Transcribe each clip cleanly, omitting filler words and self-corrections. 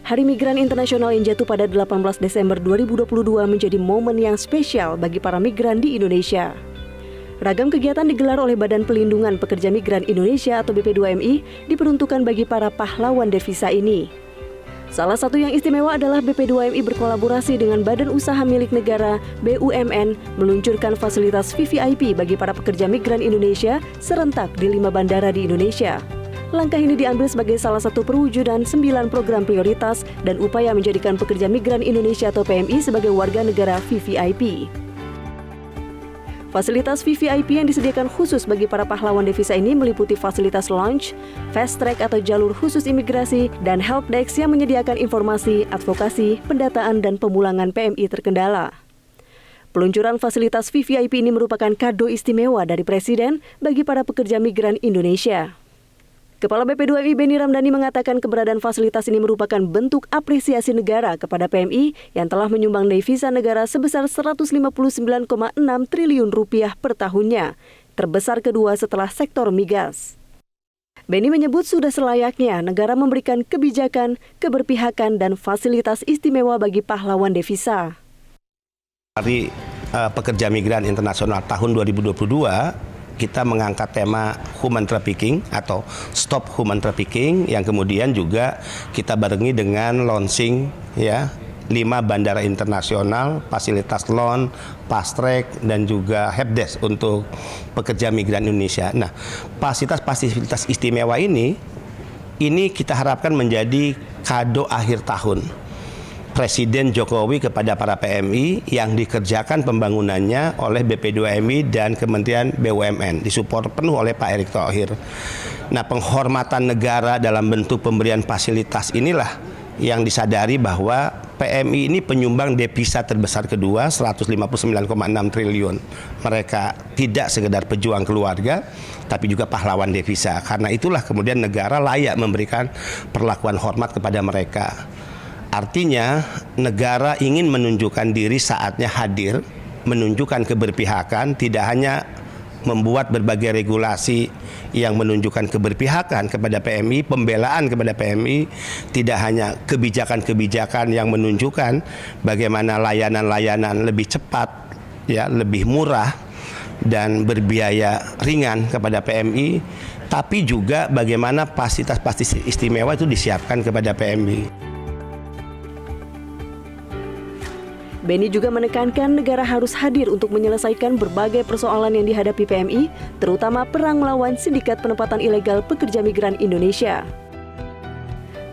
Hari Migran Internasional yang jatuh pada 18 Desember 2022 menjadi momen yang spesial bagi para migran di Indonesia. Ragam kegiatan digelar oleh Badan Pelindungan Pekerja Migran Indonesia atau BP2MI diperuntukkan bagi para pahlawan devisa ini. Salah satu yang istimewa adalah BP2MI berkolaborasi dengan Badan Usaha Milik Negara BUMN meluncurkan fasilitas VVIP bagi para pekerja migran Indonesia serentak di 5 bandara di Indonesia. Langkah ini diambil sebagai salah satu perwujudan 9 program prioritas dan upaya menjadikan pekerja migran Indonesia atau PMI sebagai warga negara VVIP. Fasilitas VVIP yang disediakan khusus bagi para pahlawan devisa ini meliputi fasilitas lounge, fast track atau jalur khusus imigrasi, dan helpdesk yang menyediakan informasi, advokasi, pendataan, dan pemulangan PMI terkendala. Peluncuran fasilitas VVIP ini merupakan kado istimewa dari Presiden bagi para pekerja migran Indonesia. Kepala BP2MI Benny Ramdhani mengatakan keberadaan fasilitas ini merupakan bentuk apresiasi negara kepada PMI yang telah menyumbang devisa negara sebesar 159,6 triliun rupiah per tahunnya, terbesar kedua setelah sektor migas. Benny menyebut sudah selayaknya negara memberikan kebijakan, keberpihakan, dan fasilitas istimewa bagi pahlawan devisa. Hari Pekerja Migran Internasional tahun 2022, kita mengangkat tema human trafficking atau stop human trafficking yang kemudian juga kita barengi dengan launching 5 bandara internasional, fasilitas lounge, fast track, dan juga helpdesk untuk pekerja migran Indonesia. Nah, fasilitas istimewa ini kita harapkan menjadi kado akhir tahun Presiden Jokowi kepada para PMI yang dikerjakan pembangunannya oleh BP2MI dan Kementerian BUMN, disupport penuh oleh Pak Erick Thohir. Nah, penghormatan negara dalam bentuk pemberian fasilitas inilah yang disadari bahwa PMI ini penyumbang devisa terbesar kedua, 159,6 triliun. Mereka tidak sekedar pejuang keluarga, tapi juga pahlawan devisa. Karena itulah kemudian negara layak memberikan perlakuan hormat kepada mereka. Artinya negara ingin menunjukkan diri saatnya hadir, menunjukkan keberpihakan, tidak hanya membuat berbagai regulasi yang menunjukkan keberpihakan kepada PMI, pembelaan kepada PMI, tidak hanya kebijakan-kebijakan yang menunjukkan bagaimana layanan-layanan lebih cepat, lebih murah dan berbiaya ringan kepada PMI, tapi juga bagaimana fasilitas istimewa itu disiapkan kepada PMI. Benny juga menekankan negara harus hadir untuk menyelesaikan berbagai persoalan yang dihadapi PMI, terutama perang melawan sindikat penempatan ilegal pekerja migran Indonesia.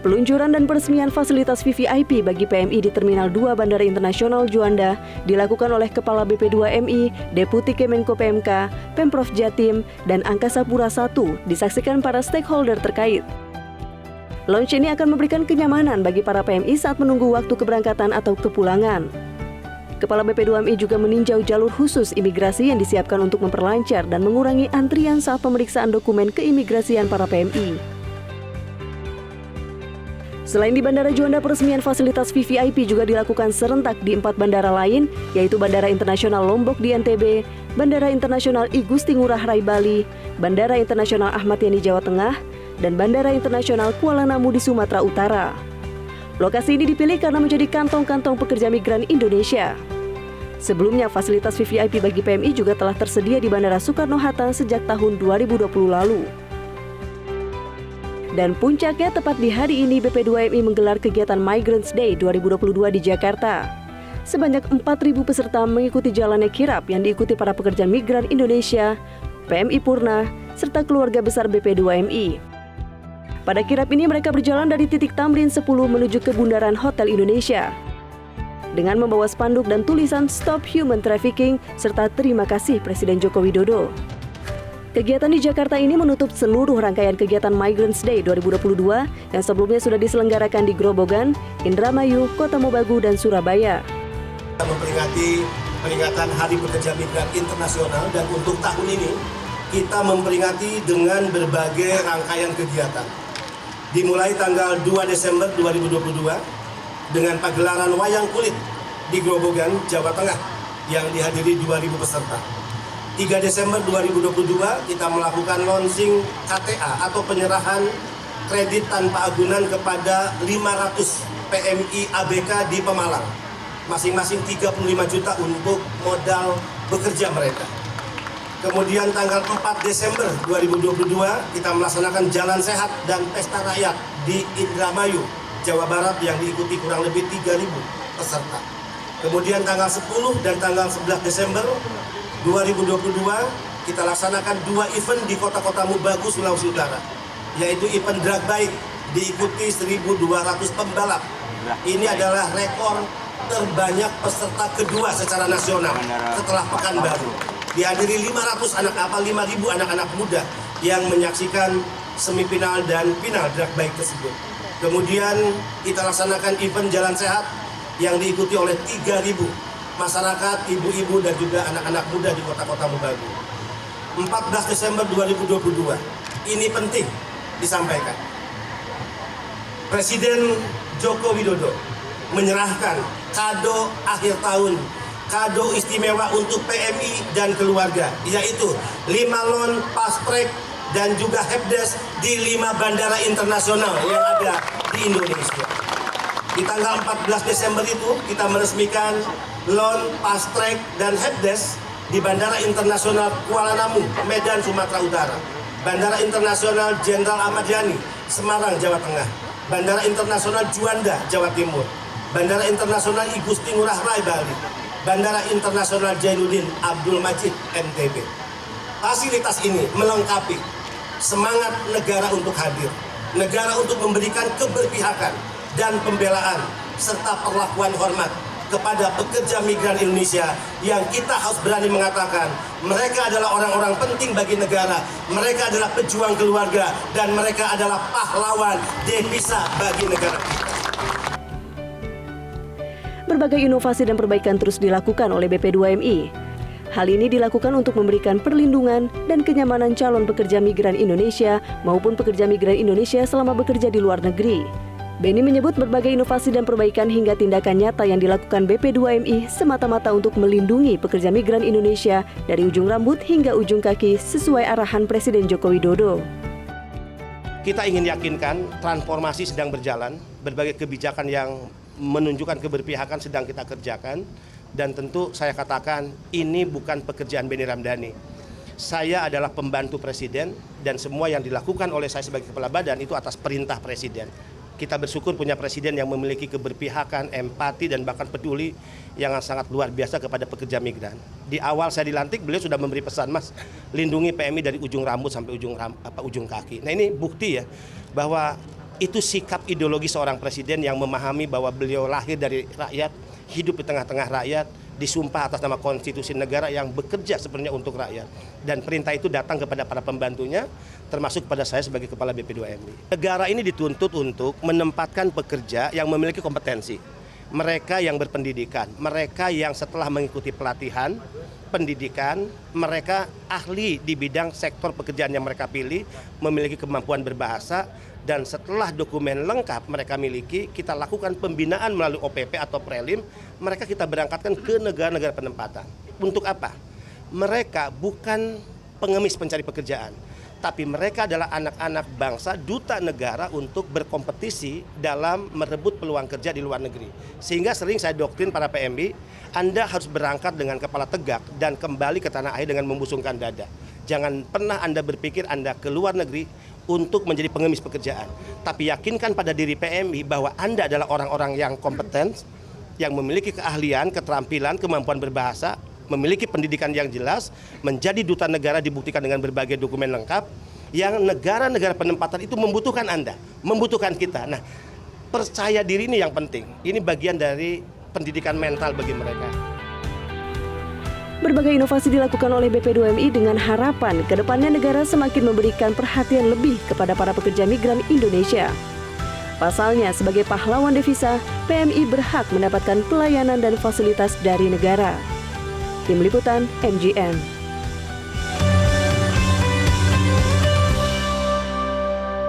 Peluncuran dan peresmian fasilitas VVIP bagi PMI di Terminal 2 Bandara Internasional Juanda dilakukan oleh Kepala BP2MI, Deputi Kemenko PMK, Pemprov Jatim, dan Angkasa Pura I disaksikan para stakeholder terkait. Launch ini akan memberikan kenyamanan bagi para PMI saat menunggu waktu keberangkatan atau kepulangan. Kepala BP2MI juga meninjau jalur khusus imigrasi yang disiapkan untuk memperlancar dan mengurangi antrian saat pemeriksaan dokumen keimigrasian para PMI. Selain di Bandara Juanda, peresmian fasilitas VVIP juga dilakukan serentak di 4 bandara lain, yaitu Bandara Internasional Lombok di NTB, Bandara Internasional I Gusti Ngurah Rai Bali, Bandara Internasional Ahmad Yani Jawa Tengah, dan Bandara Internasional Kuala Namu di Sumatera Utara. Lokasi ini dipilih karena menjadi kantong-kantong pekerja migran Indonesia. Sebelumnya, fasilitas VVIP bagi PMI juga telah tersedia di Bandara Soekarno-Hatta sejak tahun 2020 lalu. Dan puncaknya tepat di hari ini BP2MI menggelar kegiatan Migrants Day 2022 di Jakarta. Sebanyak 4.000 peserta mengikuti jalannya kirap yang diikuti para pekerja migran Indonesia, PMI Purna, serta keluarga besar BP2MI. Pada kirap ini mereka berjalan dari titik Tamrin 10 menuju ke Bundaran Hotel Indonesia dengan membawa spanduk dan tulisan Stop Human Trafficking serta terima kasih Presiden Joko Widodo. Kegiatan di Jakarta ini menutup seluruh rangkaian kegiatan Migrants Day 2022 yang sebelumnya sudah diselenggarakan di Grobogan, Indramayu, Kota Mobagu, dan Surabaya. Kita memperingati peringatan Hari Pekerja Migran Internasional dan untuk tahun ini kita memperingati dengan berbagai rangkaian kegiatan. Dimulai tanggal 2 Desember 2022 dengan pagelaran wayang kulit di Grobogan, Jawa Tengah yang dihadiri 2.000 peserta. 3 Desember 2022 kita melakukan launching KTA atau penyerahan kredit tanpa agunan kepada 500 PMI ABK di Pemalang. Masing-masing 35 juta untuk modal bekerja mereka. Kemudian tanggal 4 Desember 2022 kita melaksanakan Jalan Sehat dan Pesta Rakyat di Indramayu, Jawa Barat yang diikuti kurang lebih 3.000 peserta. Kemudian tanggal 10 dan tanggal 11 Desember 2022 kita laksanakan 2 event di kota-kota Mubagu, Sulawesi Utara, yaitu event drag bike diikuti 1.200 pembalap. Ini adalah rekor terbanyak peserta kedua secara nasional setelah Pekanbaru. Dihadiri 500 5.000 anak-anak muda yang menyaksikan semifinal dan final drag bike tersebut. Kemudian kita laksanakan event Jalan Sehat yang diikuti oleh 3.000 masyarakat, ibu-ibu dan juga anak-anak muda di kota-kota Mubagu. 14 Desember 2022, ini penting disampaikan. Presiden Joko Widodo menyerahkan kado akhir tahun, kado istimewa untuk PMI dan keluarga, yaitu 5 loan fast track dan juga helpdesk di 5 bandara internasional yang ada di Indonesia. Di tanggal 14 Desember itu kita meresmikan loan fast track dan helpdesk di Bandara Internasional Kuala Namu, Medan, Sumatera Utara, Bandara Internasional Jenderal Ahmad Yani, Semarang, Jawa Tengah, Bandara Internasional Juanda, Jawa Timur, Bandara Internasional I Gusti Ngurah Rai, Bali, Bandara Internasional Jainuddin Abdul Majid, NTB. Fasilitas ini melengkapi semangat negara untuk hadir, negara untuk memberikan keberpihakan dan pembelaan serta perlakuan hormat kepada pekerja migran Indonesia yang kita harus berani mengatakan mereka adalah orang-orang penting bagi negara, mereka adalah pejuang keluarga, dan mereka adalah pahlawan devisa bagi negara kita. Berbagai inovasi dan perbaikan terus dilakukan oleh BP2MI. Hal ini dilakukan untuk memberikan perlindungan dan kenyamanan calon pekerja migran Indonesia maupun pekerja migran Indonesia selama bekerja di luar negeri. Beni menyebut berbagai inovasi dan perbaikan hingga tindakan nyata yang dilakukan BP2MI semata-mata untuk melindungi pekerja migran Indonesia dari ujung rambut hingga ujung kaki sesuai arahan Presiden Joko Widodo. Kita ingin yakinkan transformasi sedang berjalan, berbagai kebijakan yang menunjukkan keberpihakan sedang kita kerjakan, dan tentu saya katakan ini bukan pekerjaan Beni Ramdhani. Saya adalah pembantu Presiden dan semua yang dilakukan oleh saya sebagai kepala badan itu atas perintah Presiden. Kita bersyukur punya presiden yang memiliki keberpihakan, empati, dan bahkan peduli yang sangat luar biasa kepada pekerja migran. Di awal saya dilantik, beliau sudah memberi pesan, Mas, lindungi PMI dari ujung rambut sampai ujung kaki. Nah, ini bukti ya bahwa itu sikap ideologi seorang presiden yang memahami bahwa beliau lahir dari rakyat, hidup di tengah-tengah rakyat, disumpah atas nama konstitusi negara yang bekerja sebenarnya untuk rakyat. Dan perintah itu datang kepada para pembantunya, termasuk kepada saya sebagai kepala BP2MI. Negara ini dituntut untuk menempatkan pekerja yang memiliki kompetensi. Mereka yang berpendidikan, mereka yang setelah mengikuti pelatihan, pendidikan, mereka ahli di bidang sektor pekerjaan yang mereka pilih, memiliki kemampuan berbahasa, dan setelah dokumen lengkap mereka miliki, kita lakukan pembinaan melalui OPP atau prelim, mereka kita berangkatkan ke negara-negara penempatan. Untuk apa? Mereka bukan pengemis pencari pekerjaan, tapi mereka adalah anak-anak bangsa, duta negara untuk berkompetisi dalam merebut peluang kerja di luar negeri. Sehingga sering saya doktrin para PMI, Anda harus berangkat dengan kepala tegak dan kembali ke tanah air dengan membusungkan dada. Jangan pernah Anda berpikir Anda ke luar negeri untuk menjadi pengemis pekerjaan. Tapi yakinkan pada diri PMI bahwa Anda adalah orang-orang yang kompeten, yang memiliki keahlian, keterampilan, kemampuan berbahasa, memiliki pendidikan yang jelas, menjadi duta negara dibuktikan dengan berbagai dokumen lengkap, yang negara-negara penempatan itu membutuhkan Anda, membutuhkan kita. Nah, percaya diri ini yang penting. Ini bagian dari pendidikan mental bagi mereka. Berbagai inovasi dilakukan oleh BP2MI dengan harapan ke depannya negara semakin memberikan perhatian lebih kepada para pekerja migran Indonesia. Pasalnya, sebagai pahlawan devisa, PMI berhak mendapatkan pelayanan dan fasilitas dari negara. Tim Liputan, MGN.